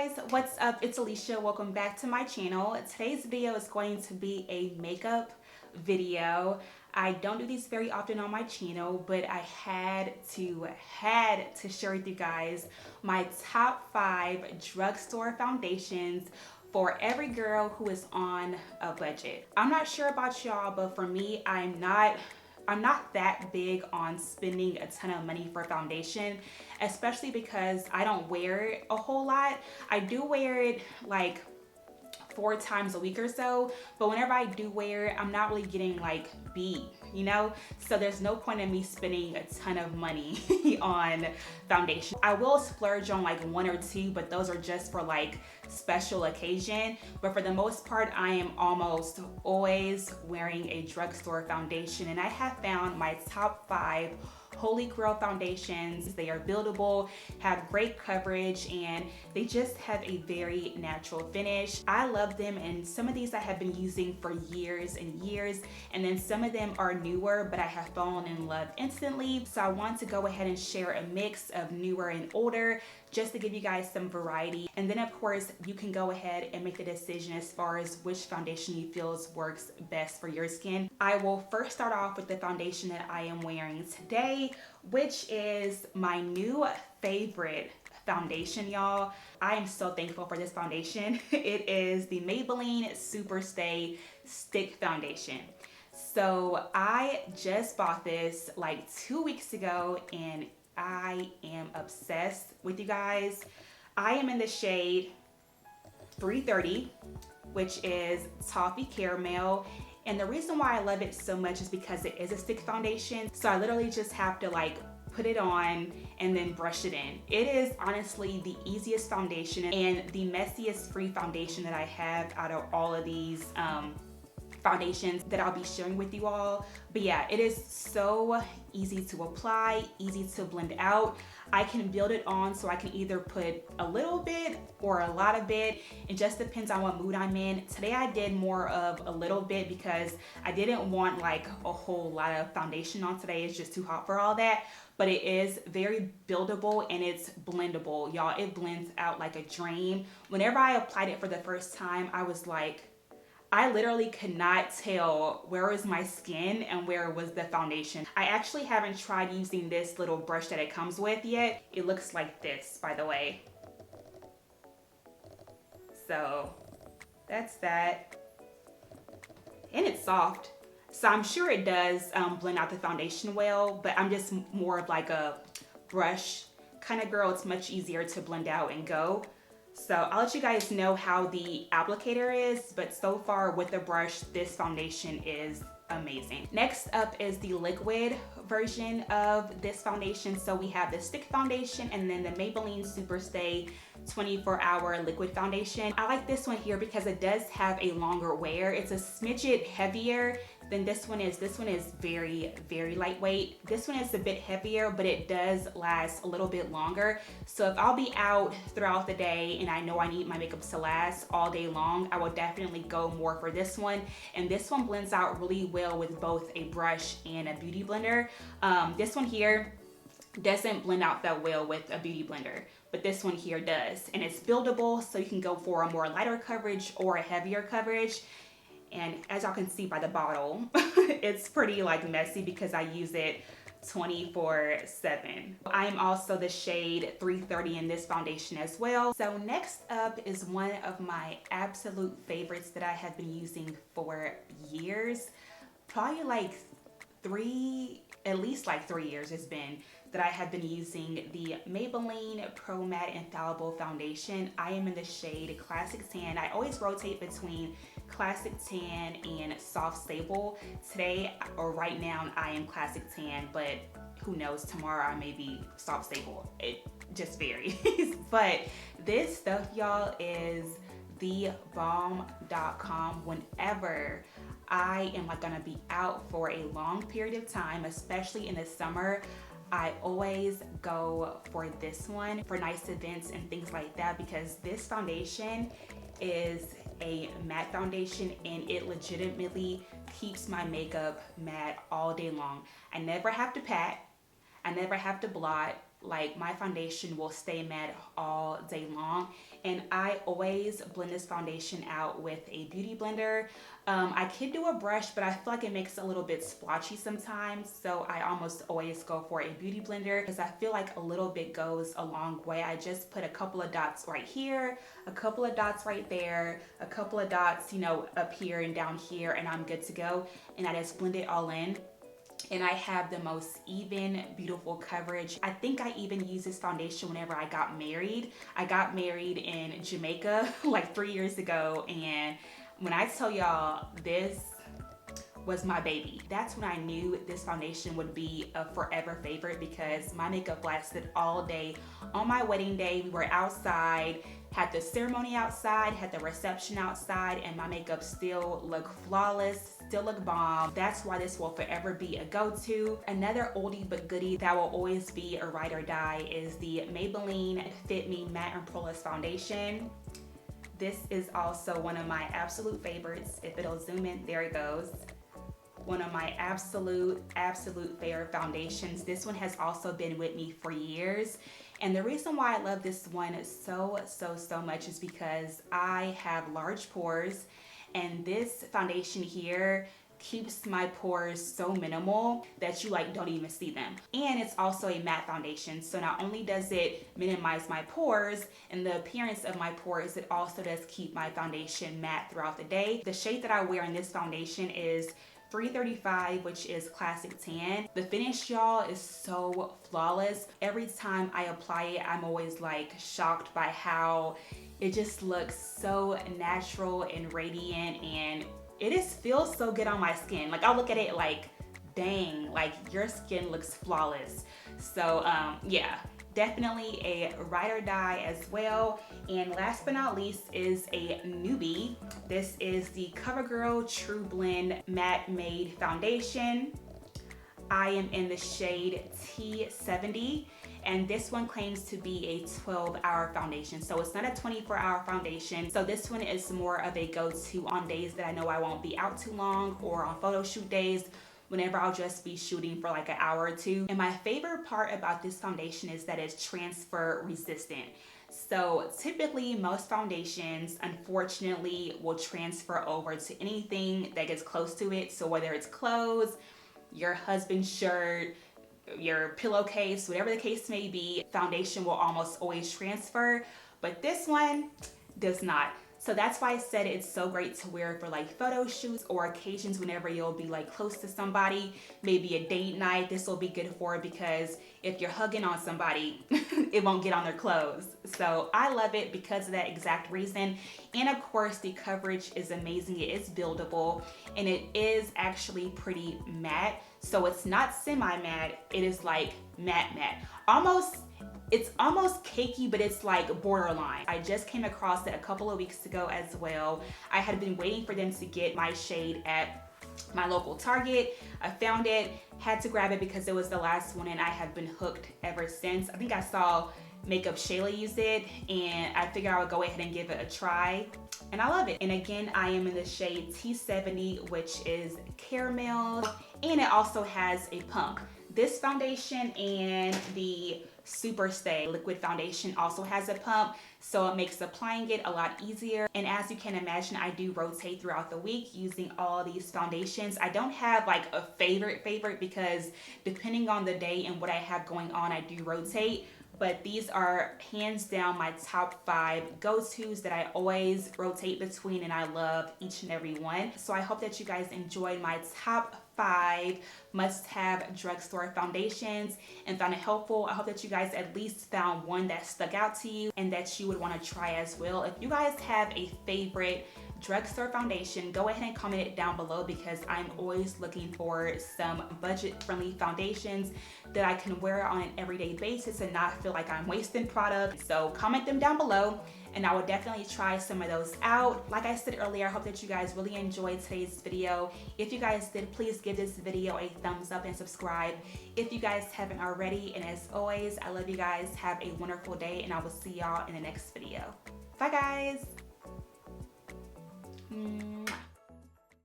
guys, what's up? It's Alicia. Welcome back to my channel. Today's video is going to be a makeup video. I don't do these very often on my channel, but I had to share with you guys my top 5 drugstore foundations for every girl who is on a budget. I'm not sure about y'all, but for me, I'm not that big on spending a ton of money for foundation, especially because I don't wear it a whole lot. I do wear it like 4 times a week or so, but whenever I do wear it, I'm not really getting like beat, you know? So there's no point in me spending a ton of money on foundation. I will splurge on like 1 or 2, but those are just for like special occasion. But for the most part, I am almost always wearing a drugstore foundation, and I have found my top 5 holy grail foundations. They are buildable, have great coverage, and they just have a very natural finish. I love them, and some of these I have been using for years and years, and then some of them are newer, but I have fallen in love instantly. So I want to go ahead and share a mix of newer and older, just to give you guys some variety. And then of course, you can go ahead and make the decision as far as which foundation you feel works best for your skin. I will first start off with the foundation that I am wearing today, which is my new favorite foundation, y'all. I am so thankful for this foundation. It is the Maybelline Superstay Stick Foundation. So I just bought this like 2 weeks ago, and I am obsessed with you guys. I am in the shade 330, which is Toffee Caramel. And the reason why I love it so much is because it is a stick foundation. So I literally just have to like put it on and then brush it in. It is honestly the easiest foundation and the messiest free foundation that I have out of all of these foundations that I'll be sharing with you all. But yeah, it is so easy to apply, easy to blend out. I can build it on, so I can either put a little bit or a lot of it. It just depends on what mood I'm in. Today I did more of a little bit because I didn't want like a whole lot of foundation on today. It's just too hot for all that. But it is very buildable and it's blendable. Y'all, it blends out like a dream. Whenever I applied it for the first time, I was like, I literally could not tell where was my skin and where was the foundation. I actually haven't tried using this little brush that it comes with yet. It looks like this, by the way. So that's that. And it's soft. So I'm sure it does blend out the foundation well, but I'm just more of like a brush kind of girl. It's much easier to blend out and go. So I'll let you guys know how the applicator is, but so far with the brush, this foundation is amazing. Next up is the liquid version of this foundation. So we have the stick foundation and then the Maybelline Superstay 24-hour liquid foundation. I like this one here because it does have a longer wear. It's a smidget heavier than this one is. This one is very, very lightweight. This one is a bit heavier, but it does last a little bit longer. So if I'll be out throughout the day and I know I need my makeup to last all day long, I will definitely go more for this one. And this one blends out really well with both a brush and a beauty blender. This one here doesn't blend out that well with a beauty blender, but this one here does. And it's buildable, so you can go for a more lighter coverage or a heavier coverage. And as y'all can see by the bottle, it's pretty like messy because I use it 24/7. I'm also the shade 330 in this foundation as well. So next up is one of my absolute favorites that I have been using for years. Probably like at least 3 years it's been that I have been using the Maybelline Pro Matte Infallible Foundation. I am in the shade Classic Tan. I always rotate between Classic Tan and Soft Stable. Today, or right now, I am Classic Tan, but who knows, tomorrow I may be Soft Stable. It just varies. But this stuff, y'all, is thebomb.com whenever I am like gonna be out for a long period of time, especially in the summer. I always go for this one for nice events and things like that, because this foundation is a matte foundation and it legitimately keeps my makeup matte all day long. I never have to pat, I never have to blot. like my foundation will stay matte all day long. And I always blend this foundation out with a beauty blender. I could do a brush, but I feel like it makes it a little bit splotchy sometimes. So I almost always go for a beauty blender because I feel like a little bit goes a long way. I just put a couple of dots right here, a couple of dots right there, a couple of dots, you know, up here and down here, and I'm good to go. And I just blend it all in. And I have the most even, beautiful coverage. I think I even used this foundation whenever I got married. I got married in Jamaica like 3 years ago, and when I tell y'all this was my baby, that's when I knew this foundation would be a forever favorite because my makeup lasted all day. On my wedding day, we were outside, had the ceremony outside, had the reception outside, and my makeup still looked flawless, still looked bomb. That's why this will forever be a go-to. Another oldie but goodie that will always be a ride or die is the Maybelline Fit Me Matte and Poreless Foundation. This is also one of my absolute favorites. If it'll zoom in, there it goes. One of my absolute favorite foundations. This one has also been with me for years. And the reason why I love this one so much is because I have large pores, and this foundation here keeps my pores so minimal that you like don't even see them. And it's also a matte foundation, so not only does it minimize my pores and the appearance of my pores, it also does keep my foundation matte throughout the day. The shade that I wear in this foundation is 335, which is classic tan. The finish, y'all, is so flawless. Every time I apply it, I'm always like shocked by how it just looks so natural and radiant, and it just feels so good on my skin. Like I look at it like, dang, like your skin looks flawless. So yeah, definitely a ride or die as well. And last but not least is a newbie. This is the CoverGirl True Blend Matte Made Foundation. I am in the shade T70, and this one claims to be a 12-hour foundation. So it's not a 24-hour foundation. So this one is more of a go-to on days that I know I won't be out too long, or on photo shoot days whenever I'll just be shooting for like an hour or two. And my favorite part about this foundation is that it's transfer resistant. So typically most foundations, unfortunately, will transfer over to anything that gets close to it. So whether it's clothes, your husband's shirt, your pillowcase, whatever the case may be, foundation will almost always transfer, but this one does not. So that's why I said it's so great to wear for like photo shoots or occasions whenever you'll be like close to somebody, maybe a date night. This will be good for, because if you're hugging on somebody, it won't get on their clothes. So I love it because of that exact reason. And of course, the coverage is amazing. It is buildable, and it is actually pretty matte. So it's not semi-matte, it is like matte. It's almost cakey, but it's like borderline. I just came across it a couple of weeks ago as well. I had been waiting for them to get my shade at my local Target. I found it, had to grab it because it was the last one, and I have been hooked ever since. I think I saw Makeup Shayla use it, and I figured I would go ahead and give it a try, and I love it. And again, I am in the shade T70, which is caramel, and it also has a pump. This foundation and the Super Stay liquid foundation also has a pump, so it makes applying it a lot easier. And as you can imagine, I do rotate throughout the week using all these foundations. I don't have like a favorite because depending on the day and what I have going on, I do rotate. But these are hands down my top 5 go-tos that I always rotate between, and I love each and every one. So I hope that you guys enjoyed my top 5 must-have drugstore foundations and found it helpful. I hope that you guys at least found one that stuck out to you and that you would want to try as well. If you guys have a favorite drugstore foundation, go ahead and comment it down below, because I'm always looking for some budget-friendly foundations that I can wear on an everyday basis and not feel like I'm wasting product. So comment them down below, and I will definitely try some of those out. Like I said earlier, I hope that you guys really enjoyed today's video. If you guys did, please give this video a thumbs up and subscribe if you guys haven't already. And as always, I love you guys. Have a wonderful day, and I will see y'all in the next video. Bye guys.